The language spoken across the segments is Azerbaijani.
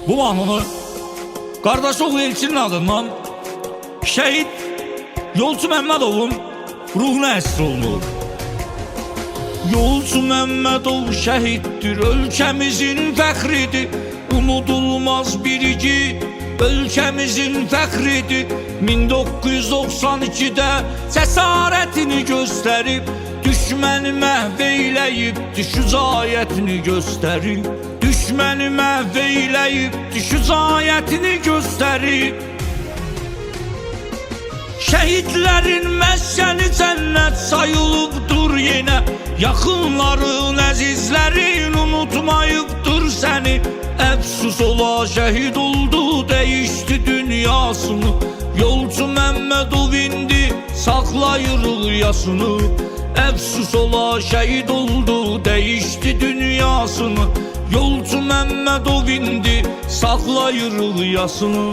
Bu mahnını qardaşoğlu Elçinin adından şəhid Yolçu Məmmədovun ruhuna əsr olunur. Yolçu Məmmədov şəhiddir, ölkəmizin fəxridir, unudulmaz biriki ölkəmizin fəxridir. 1992-də cəsarətini göstərib, düşməni məhv eyləyib, şücaətini göstərib. Düşməni məhv eyləyib, şücaətini göstərib. Şəhidlərin məskəni cənnət sayılıbdır yenə, yaxınların, əzizlərin unutmayıbdır səni. Əfsus ola şəhid oldu, dəyişdi dünyasını. Yolçu Məmmədov indi saxlayırıq yasını. Əfsus ola şəhid oldu, dəyişdi dünyasını. Yolçu Məmmədov indi saxlayırıq yasını.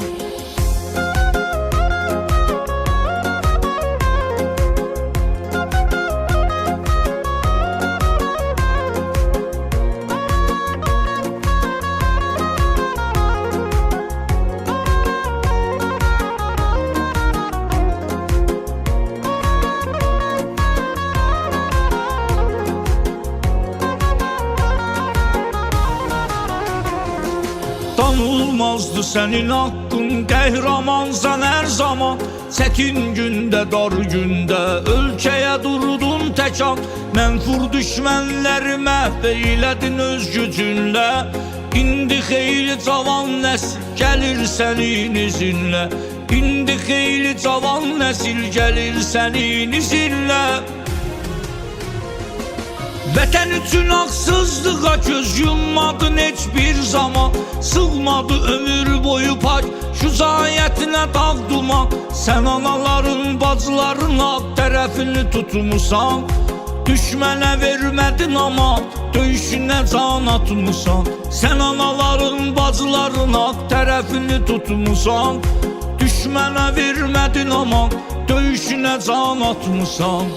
Tanılmazdı senin hakkın, qəhrəmansan hər zaman. Çətin gündə, dar gündə ölkəyə durdun təkan. Mənfur düşmənləri məhv eylədin öz gücünlə. İndi xeyli cavan nəsil gəlir sənin izinlə. İndi xeyli cavan nəsil gəlir sənin izinlə. Vətən üçün haqsızlığa göz yummadın heç bir zaman. Sığmadı ömür boyu pak şücaətinə dağ duman. Sən anaların, bacıların haq tərəfini tutmusan. Düşmənə vermədin ama döyüşünə can atmışsan. Sən anaların, bacıların haq tərəfini tutmusan. Düşmənə vermədin ama döyüşünə can atmışsan.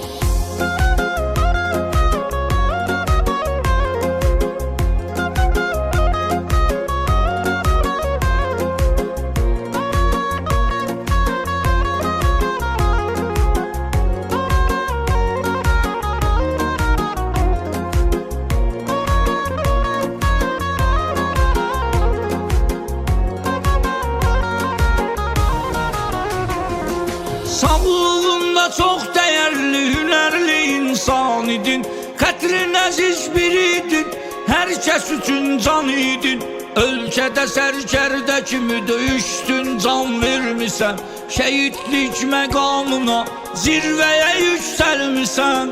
Sağlığında çox dəyərli, hünərli insan idin. Xətrin əziz biriydin, hər kəs üçün can idin. Ölkədə sərkərdə kimi döyüşdün, can vermisən. Şəhidlik məqamına zirvəyə yüksəlmisən.